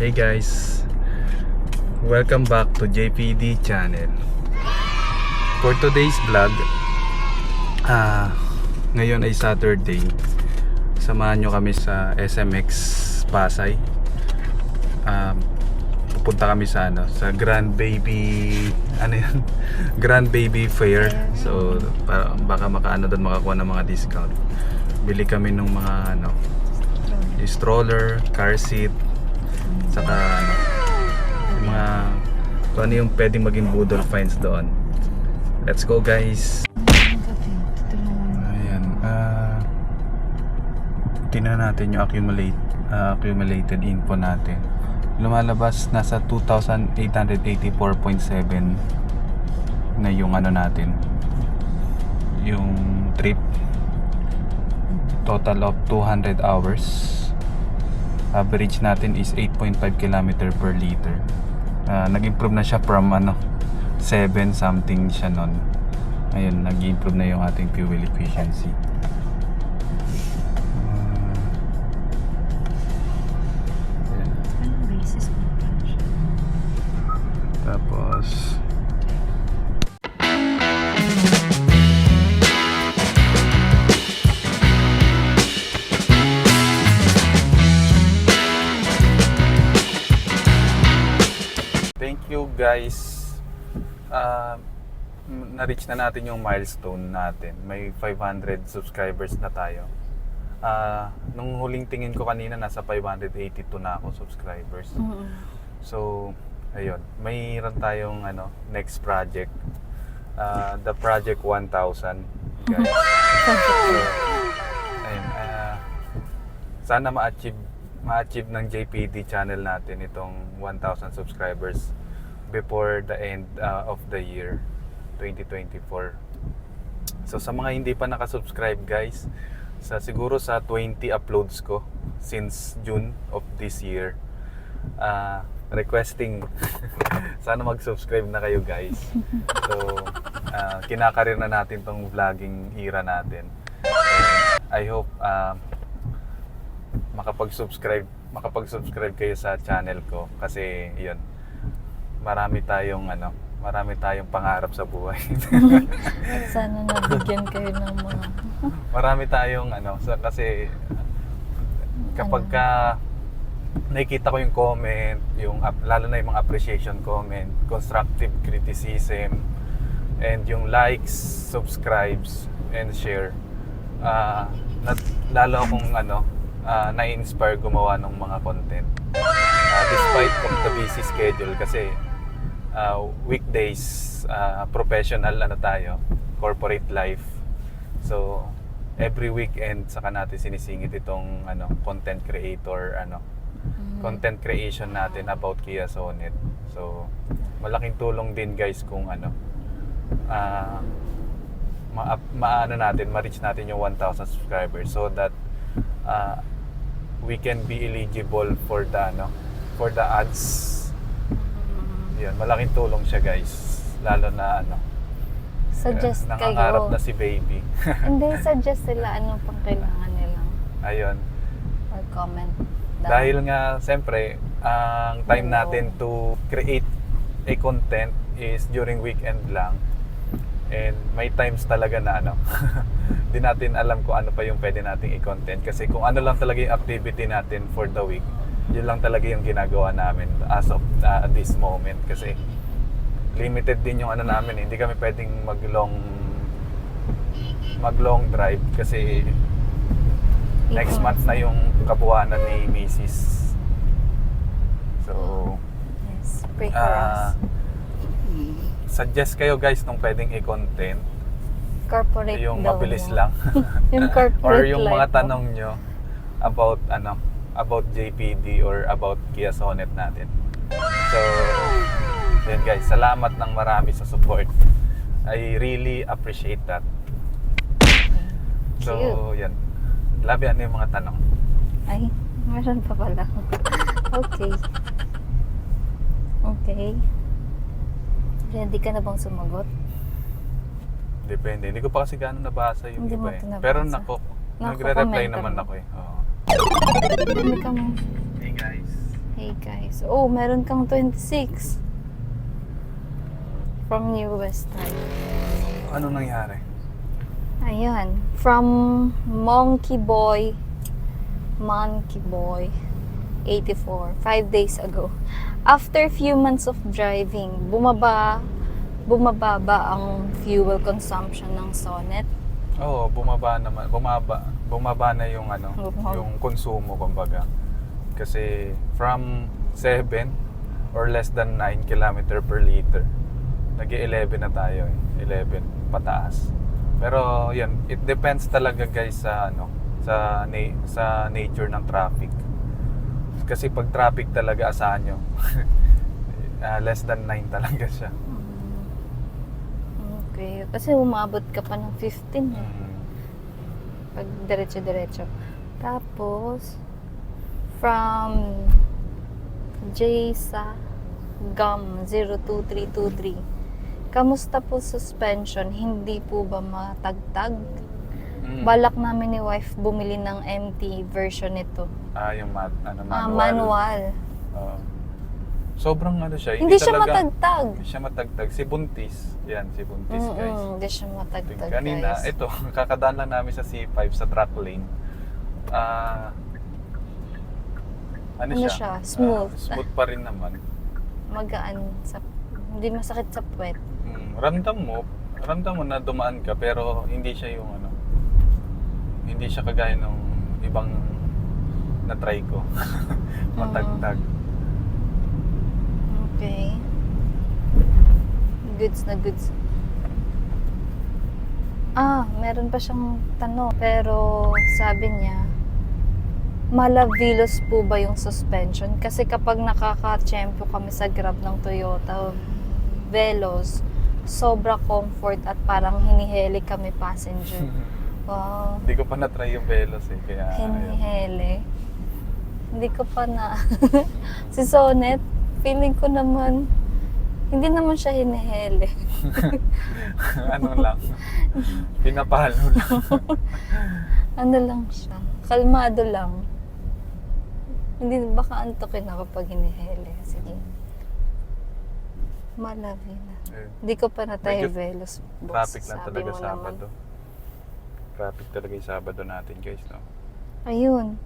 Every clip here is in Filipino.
Hey guys, welcome back to JPD channel. For today's vlog, ngayon ay Saturday. Samahan nyo kami sa SMX Pasay. Pupunta kami sa sa Grand Baby Grand Baby Fair. So baka makaano doon, makakuha ng mga discount. Bili kami ng mga stroller, car seat, saka yung mga kung ano yung pwedeng maging Budol finds doon. Let's go guys. Ayan, tingnan natin yung accumulated info natin. Lumalabas nasa 2,884.7 na yung natin, yung trip. Total of 200 hours. Average natin is 8.5 km per liter. Nag-improve na siya from 7 something siya nun. Ayun, nag-improve na yung ating fuel efficiency. Anong basis mo pa siya? Tapos thank you guys. Na-reach na natin yung milestone natin. May 500 subscribers na tayo. Nung huling tingin ko kanina, nasa 582 na ako subscribers. So, ayun. Mayroon tayong next project. The Project 1000, guys. So, ayun. Sana ma-achieve ng JPD channel natin itong 1,000 subscribers before the end of the year 2024. So sa mga hindi pa nakasubscribe guys, siguro sa 20 uploads ko since June of this year, requesting sana mag-subscribe na kayo guys. So kinakarir na natin tong vlogging era natin. And I hope makapag-subscribe kayo sa channel ko kasi yun, marami tayong pangarap sa buhay. At sana nabigyan kayo ng mga Marami tayong kasi kapag nakikita ko yung comment, lalo na yung mga appreciation comment, constructive criticism, and yung likes, subscribes, and share, lalo akong na-inspire gumawa ng mga content. Despite of the busy schedule kasi weekdays, professional tayo, corporate life. So every weekend saka natin sinisingit itong content creator, content creation natin about Kia Sonet. So malaking tulong din guys kung ma-reach natin yung 1,000 subscribers so that we can be eligible for the ads. Yan, malaking tulong siya guys. Lalo na suggest kayo. Nangangarap na si baby. Hindi, suggest sila anong pang kailangan nilang. Ayun. Or comment down. Dahil nga, siyempre, ang time natin to create a content is during weekend lang. And may times talaga na di natin alam kung ano pa yung pwede nating i-content. Kasi kung ano lang talaga yung activity natin for the week, yun lang talaga yung ginagawa namin as of this moment. Kasi limited din yung namin. Hindi kami pwedeng mag-long drive kasi next month na yung kabuuanan ni Mrs. So, yes, pray for us. Suggest kayo guys nung pwedeng i-content. Corporate yung daw mabilis mo. lang. Yung corporate or yung mga life mo. tanong nyo about JPD or about Kia Sonet natin. So, yun guys, salamat ng marami sa support. I really appreciate that. So, yan. Labi yung mga tanong. Ay, meron pa pala. Okay. Ready ka na bang sumagot? Depende. Hindi ko pa kasi gaano nabasa yung Hindi mo iba ito nabasa. Pero nagre-reply Nako-comment naman ka ako eh. Oo. Hindi ka mo. Hey guys. Hey guys. Oh, meron kang 26. From New West Side. Ano nangyari? Ayan. From Monkey Boy 84, 5 days ago. After few months of driving, bumababa ang fuel consumption ng Sonnet. Oo, bumaba naman. Bumaba na yung Bumaba. yung konsumo kumbaga. Kasi from 7 or less than 9 kilometer per liter, nag-11 na tayo eh. 11 pataas. Pero yan, it depends talaga guys sa sa nature ng traffic. Kasi pag traffic talaga asahan nyo, less than 9 talaga siya. Okay. Kasi umabot ka pa ng 15 eh. Mm. Pag diretso-diretso. Tapos, from Jaysa Gum 02323. Kamusta po suspension? Hindi po ba matagtag? Mm. Balak namin ni wife bumili ng MT version nito. Yung manual. Manual. Oo. Sobrang siya. Hindi siya talaga, matagtag. Hindi siya matagtag. Si Buntis. Yan, si Buntis guys. Hindi siya matagtag, Kanina, guys. ito, kakadaan lang namin sa C5 sa track lane. Ano siya? Smooth. Smooth pa rin naman. Magaan. Hindi masakit sa puwet. Ramdam mo na dumaan ka pero hindi siya yung hindi siya kagaya ng ibang na-try ko. Matagtag. Okay. Goods na goods. Meron pa siyang tanong. Pero sabi niya, malavilos po ba yung suspension? Kasi kapag nakaka-tsempo kami sa Grab ng Toyota Veloz, sobra comfort at parang hiniheli kami passenger. Wow. Hindi ko pa na-try yung Veloz eh. Kaya, Hiniheli. Hindi ko pa na. Si Sonnet, feeling ko naman, hindi naman siya hiniheli. ano lang. Pinapalo lang. Ano lang siya. Kalmado lang. Hindi, baka antokin ako pag hinihili. Sige. Malavi na. Hindi ko pa na-try Medyo Veloz. Traffic lang Sabi talaga mo Sabado. Traffic talaga yung Sabado natin guys, no? Ayun.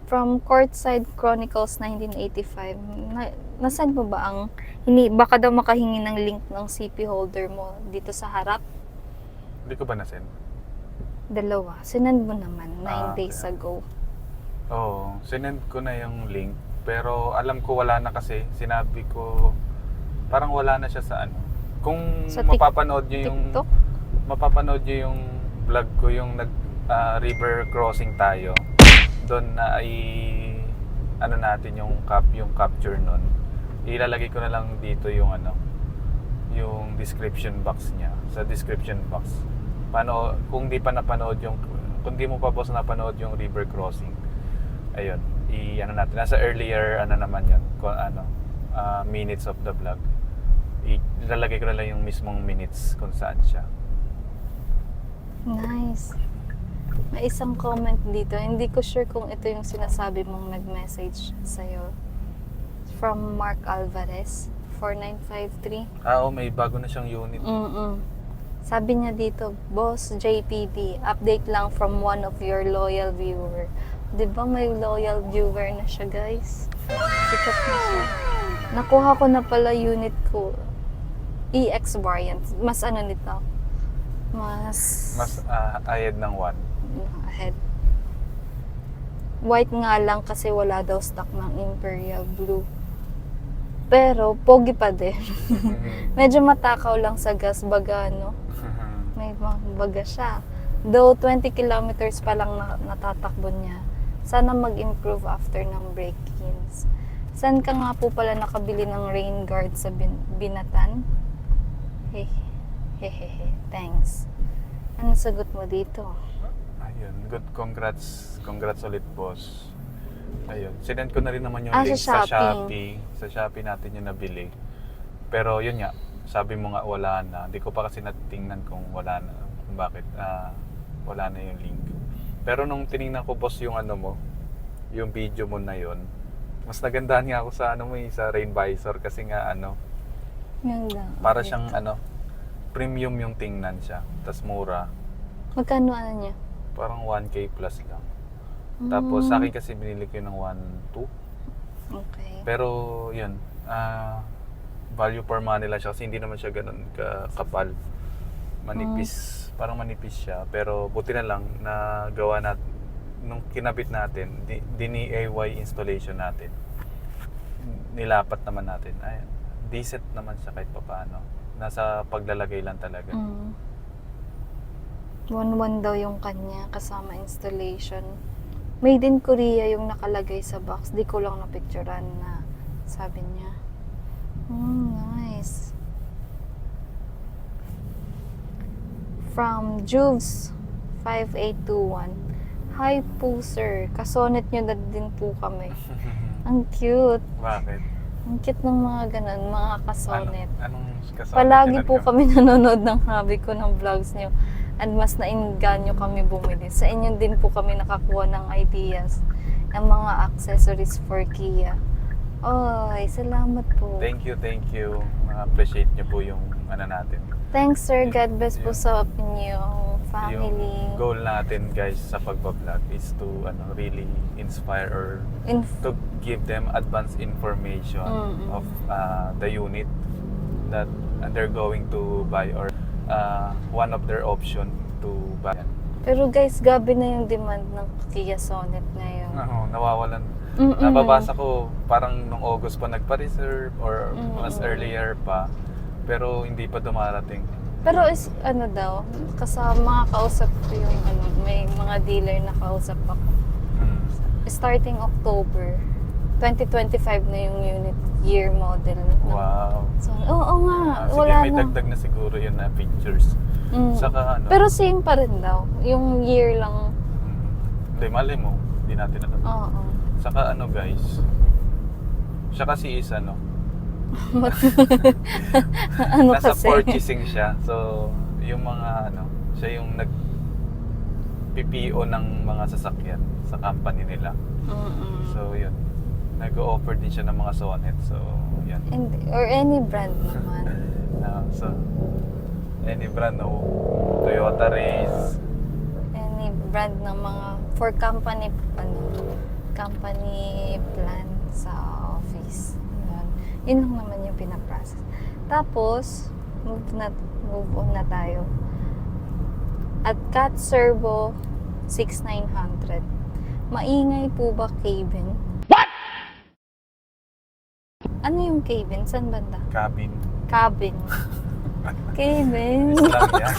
From Courtside Chronicles 1985. Nasaan mo ba ang baka daw makahingi ng link ng CP holder mo dito sa harap? Hindi ko ba na-send? Dalawa. Sinend mo naman 9 days Okay. ago. Oo, sinend ko na yung link. Pero alam ko wala na kasi. Sinabi ko, parang wala na siya sa Kung Sa mapapanood nyo yung TikTok? mapapanood nyo yung vlog ko, yung river crossing tayo. Doon na natin yung capture nun. Ilalagay ko na lang dito yung yung description box niya. Sa description box. Kung di pa napanood kung di mo pa boss napanood yung river crossing. Ayun, natin. Nasa earlier naman yun. Minutes of the vlog. Ilalagay ko na lang yung mismong minutes kung saan siya. Nice. May isang comment dito. Hindi ko sure kung ito yung sinasabi mong nag-message sa'yo. From Mark Alvarez, 4953. May bago na siyang unit. Sabi niya dito, Boss JPD, update lang from one of your loyal viewer. Di ba may loyal viewer na siya, guys? Sikat na siya. Nakuha ko na pala unit ko. EX variant. Mas nito? Mas Ahead ng 1. ahead. White nga lang kasi wala daw stock ng Imperial Blue. Pero, pogi pa din. Medyo matakaw lang sa gas baga, no? May baga siya. Though 20 kilometers pa lang natatakbo niya. Sana mag-improve after ng break-ins. Saan ka nga po pala nakabili ng rain guard sa Binatan? Hehehe. Thanks. Ano sagot mo dito? Ayun, good. Congrats ulit, boss. Ayun, sinend ko na rin naman yung Sa link sa Shopee. Shopee. Sa Shopee natin yung nabili. Pero yun nga, sabi mo nga wala na. Hindi ko pa kasi natingnan kung wala na. Kung bakit wala na yung link. Pero nung tiningnan ko, boss, yung yung video mo na yun, Mas nagandahan nga ako sa ano mo sa rain visor kasi nga ano, Yan lang. para Okay. siyang ano, premium yung tingnan siya. Tas mura. Magkano ano niya? Parang 1K plus lang. Tapos sa akin kasi binili ko yun ng 1.2. Okay. Pero yun, value for money lang siya kasi hindi naman siya ganun kapal. Manipis, parang manipis siya. Pero buti na lang na gawa nat nung kinabit natin, DIY installation natin. Nilapat naman natin. Ay, decent naman siya kahit papaano. Nasa paglalagay lang talaga. 1.1 daw yung kanya kasama installation. Made in Korea yung nakalagay sa box. Di ko lang napicturean na sabi niya. Nice. From Juves 5821. Hi po sir. Kasonet nyo na din po kami. Ang cute. Bakit? Ang cute ng mga ganun, mga kasonet. Anong kasama? Palagi po kami nanonood ng hobby ko ng vlogs nyo at mas nainganyo kami bumili. Sa inyo din po kami nakakuha ng ideas ng mga accessories for Kia. Oy, salamat po. Thank you. Appreciate niyo po yung ano natin. Thanks sir, God bless po sa inyong family. Yung goal natin guys sa pagbablog is to really inspire or to give them advanced information of the unit that they're going to buy or one of their option to buy. Pero guys, gabi na yung demand ng Kia Sonet ngayon. Nawawalan. Nababasa ko parang nung August pa nagpa-reserve or mas earlier pa pero hindi pa dumarating. Pero is ano daw, kasama kausap ko yung may mga dealer na kausap ako. Starting October 2025 na yung unit year model. Wow. So, oo nga, Sige, wala may na. dagdag na siguro yun na pictures. Saka ano. Pero same pa rin daw, yung year lang. Hindi, mali mo. Hindi natin alam. Oo. Saka ano guys, siya kasi is Ano nasa kasi? purchasing siya. So, yung mga siya yung PPO ng mga sasakyan sa company nila. So, yun. Nag-o-offer din siya ng mga Sonet. So, yan. Or any brand naman. So, any brand, Toyota Race. Any brand ng mga for company company plan sa office. Yun lang naman yung pinaprocess. Tapos, move on na tayo. At Cat Servo 6900. Maingay po ba cabin? What? Ano yung cabin? Saan banda? Cabin. Cabin. Cabin. Islam yan.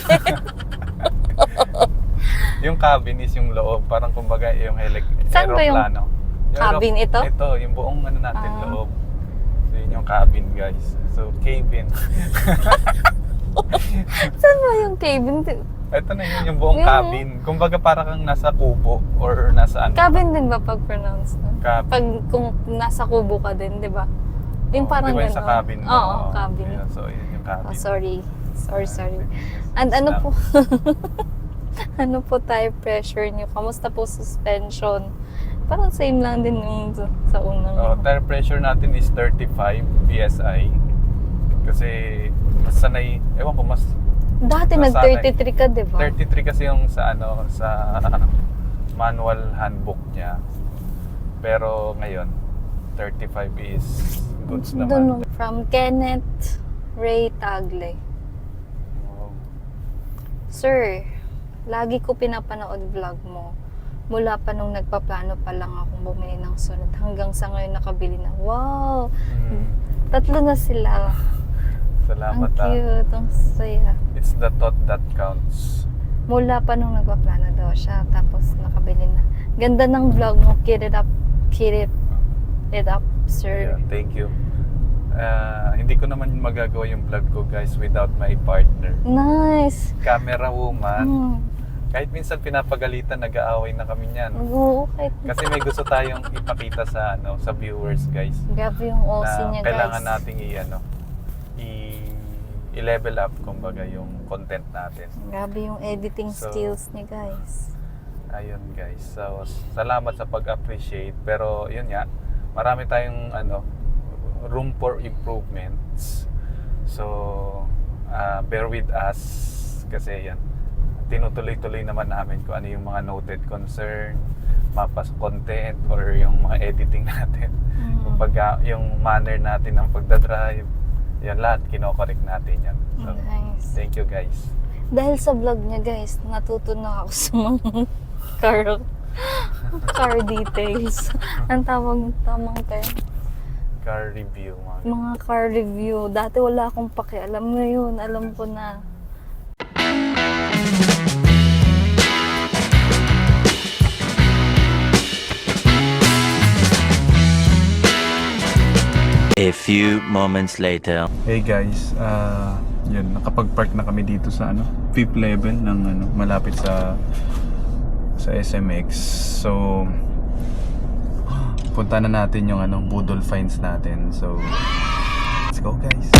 Yung cabin is yung loob. Parang kumbaga yung Saan ba yung aeroplano. cabin ito? Ito, yung buong natin, loob. So, yun yung cabin, guys. So, cabin. Saan ba yung cabin? Ito na yun, yung buong cabin. Kumbaga para kang nasa kubo or nasa ano. Cabin din ba pag-pronounce? Cabin. Pag kung nasa kubo ka din, di ba? Yung parang di ba yung sa gano'n. cabin? Oo, cabin. Yun, so, yun yung cabin. Oh, sorry. And ano po? Ano po tire pressure niyo? Kamusta po suspension? Parang same lang din yung sa unang. Tire pressure natin is 35 PSI. Kasi mas sanay, ewan ko mas Dati nasanay. nag-33 ka, di ba? 33 kasi yung sa sa manual handbook niya. Pero ngayon 35 is goods naman. From Kenneth Ray Tagle. Wow. Sir, lagi ko pinapanood vlog mo. Mula pa nung nagpaplano pa lang akong bumili ng sunod hanggang sa ngayon nakabili na. Wow! 3 na sila. Salamat. Ang cute, ang saya. It's the thought that counts. Mula pa nung nagpaplano daw siya, tapos nakabili na. Ganda ng vlog mo, keep it up, sir. Yeah, thank you. Hindi ko naman magagawa yung vlog ko guys without my partner. Nice! Camera woman. Kahit minsan pinapagalitan, nag-aaway na kami niyan. Oo, kahit Kasi may gusto tayong ipakita sa sa viewers guys. grabe yung OC Na niya, kailangan guys. nating i-level up kumbaga yung content natin. Grabe yung editing So, skills niya, guys. Ayun guys. So salamat sa pag-appreciate pero yun nga marami tayong room for improvements. So, bear with us kasi yan, tinutuloy-tuloy naman namin kung ano yung mga noted concern, mapas content, or yung mga editing natin. Yung manner natin ng pagdadrive, yan lahat, kinokorek natin yan. So, Nice. thank you guys. Dahil sa vlog niya guys, natuto na ako sa mga car details. Ang tamang term. Car review, Mga car review. Dati wala akong pakialam. Ngayon, alam ko na. A few moments later. Hey guys, yun, nakapag-park na kami dito sa 5th level ng malapit sa SMX. So, punta na natin yung budol finds natin. So, let's go guys.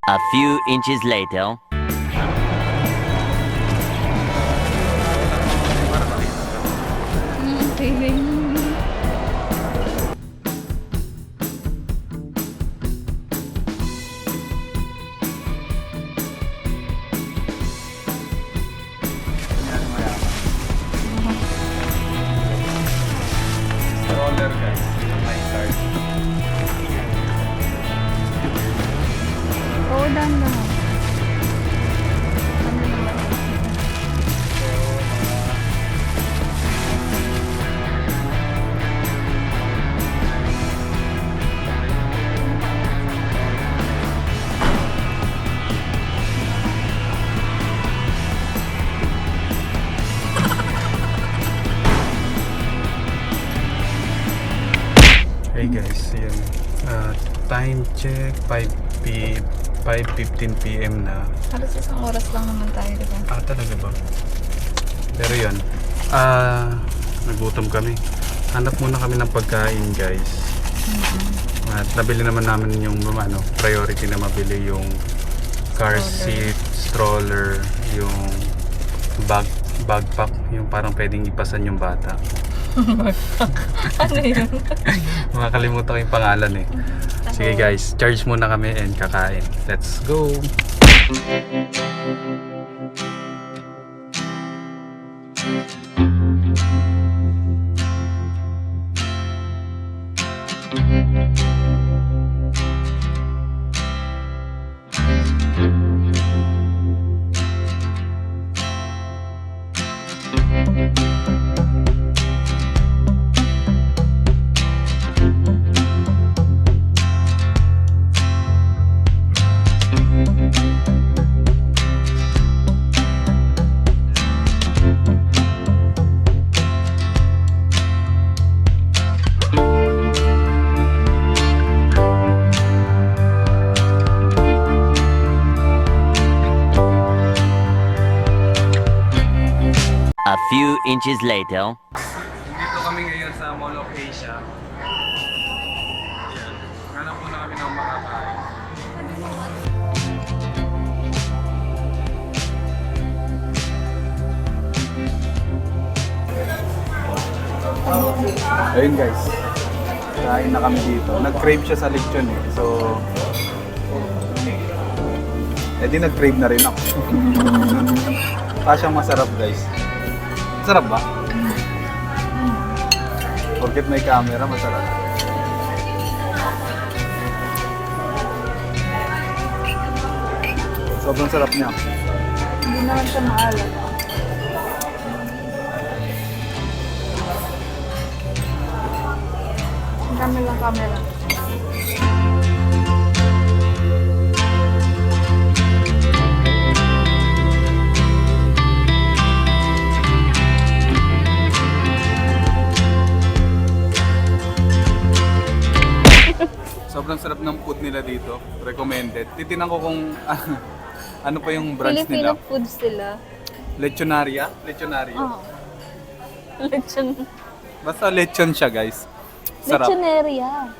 A few inches later. Stroller guys, my card. Oo, dahan. Ano naman? Hey guys, yun. Time check, 5:15 PM na. Halos isang oras lang naman tayo, diba? Talaga ba? Pero yun, nagutom kami. Hanap muna kami ng pagkain guys. At nabili naman namin yung priority na mabili yung car seat, stroller, yung backpack, yung parang pwedeng ipasan yung bata. Ano yun? Makakalimutan ko yung pangalan eh. Sige guys, charge muna kami and kakain. Let's go! A few inches later. Dito kami ngayon sa Mall of Asia. Yan. Hanap muna kami ng makakain. Ayun guys. Kain na kami dito. Nag-crave siya sa lechon eh. So, di nag-crave na rin ako. Kasyang masarap guys. Sarap ba? Forget may camera, masarap. Sobrang sarap niya. Hindi naman siya maalat. Ang dami lang camera. Sobrang sarap ng food nila dito. Recommended. Titinan ko kung ano pa yung branch Filipino nila. food sila. Lechonaria? Lechonaria. Oo. Lechon. Basta lechon siya, guys. Sarap. Lechoneria.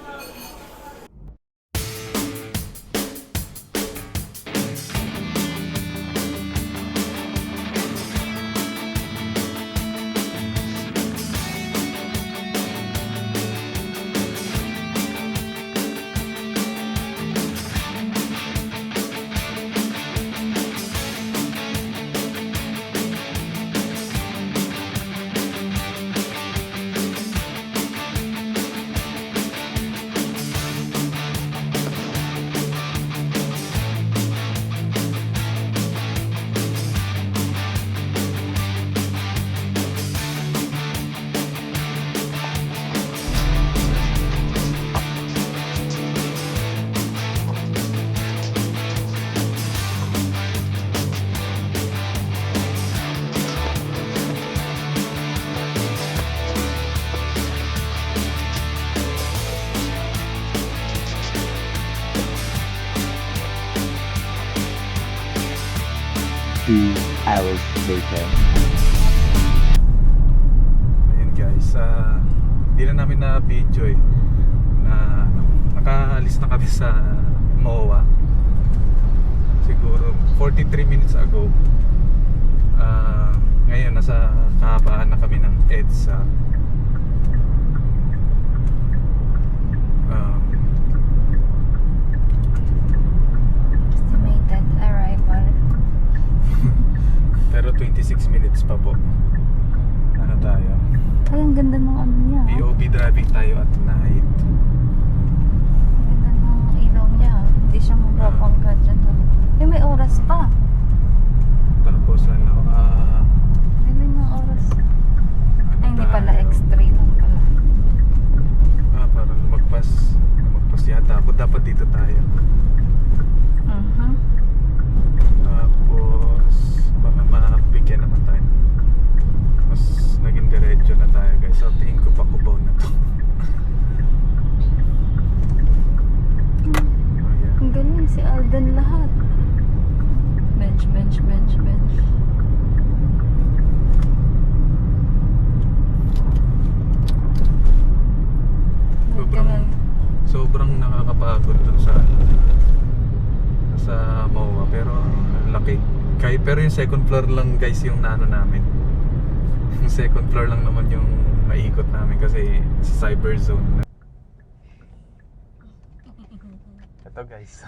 Two hours later. Ayun guys, hindi na namin na video na nakaalis na kami sa MOA siguro 43 minutes ago. Ngayon nasa kahabaan na kami ng EDSA. Estimated arrival. Pero 26 minutes pa po. Ano tayo? Ay, ang ganda ng ano niya. POV driving tayo at night. Ang ganda ng ilaw niya. Hindi siya mababangga dyan. May oras pa. Tapos ano, May mga oras. ano Ay, hindi pala. tayo? X3 lang pala. Parang lumagpas yata ako. Dapat dito tayo. Mhm. Tapos baka mabigyan naman tayo. Mas naging diretso na tayo guys. So tingin ko pa Cubao na to. Oh, yeah. Ang galing si Alden lahat. Bench. Sobrang nakakapagod dun sa MOA, pero laki. Pero yung second floor lang guys yung naano namin. Yung second floor lang naman yung maikot namin kasi sa cyber zone. Ito guys.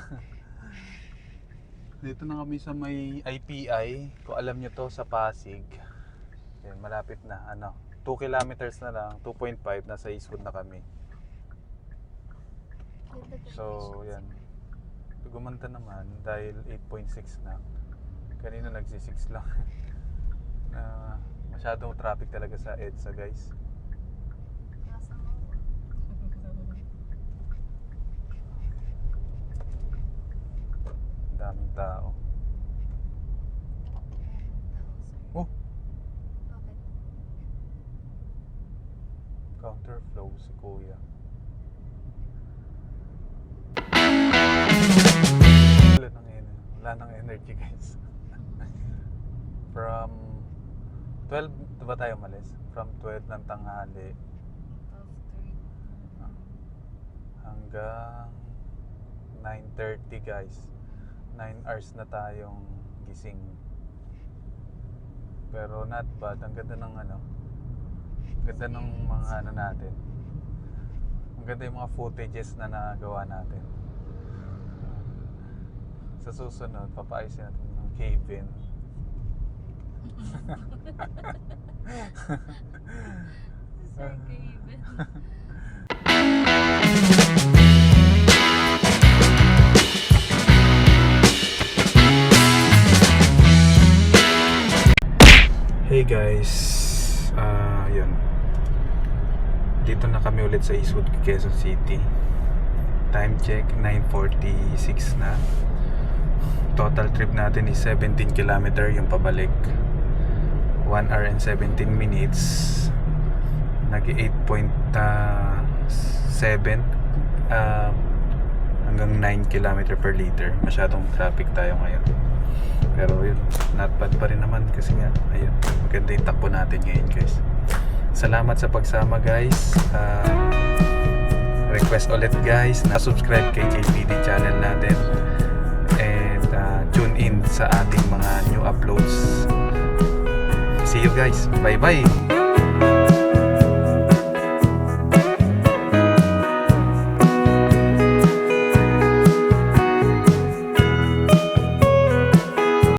Dito na kami sa may IPI. Kung alam nyo to, sa Pasig. Yan, malapit na. 2 kilometers na lang. 2.5 nasa Eastwood na kami. So, yan. Gumanda naman dahil 8.6 na. Kanina nagsi-6 lang. Masyadong traffic talaga sa EDSA guys. Daming tao. Oh! Counterflow si Kuya. Wala nang energy guys. From 12 ba tayo malis? From 12 ng tanghali hanggang 9:30 guys. 9 hours na tayong gising. Pero not bad. Ang ganda ng ganda ng mga natin. Ang ganda yung mga footages na nagawa natin. Sa susunod, papaayusin natin yung cabin. Sir Kevin. yun. Dito na kami ulit sa Eastwood, Quezon City. Time check, 9:46 na. Total trip natin is 17 kilometer yung pabalik. 1 hour and 17 minutes. Nag-8.7 hanggang 9 km per liter. Masyadong traffic tayo ngayon. Pero yun, not bad pa rin naman kasi nga, ayun, maganda yung takbo natin ngayon guys. Salamat sa pagsama guys. Request ulit guys na subscribe kay JPD channel natin. And tune in sa ating mga new uploads. See you guys. Bye bye.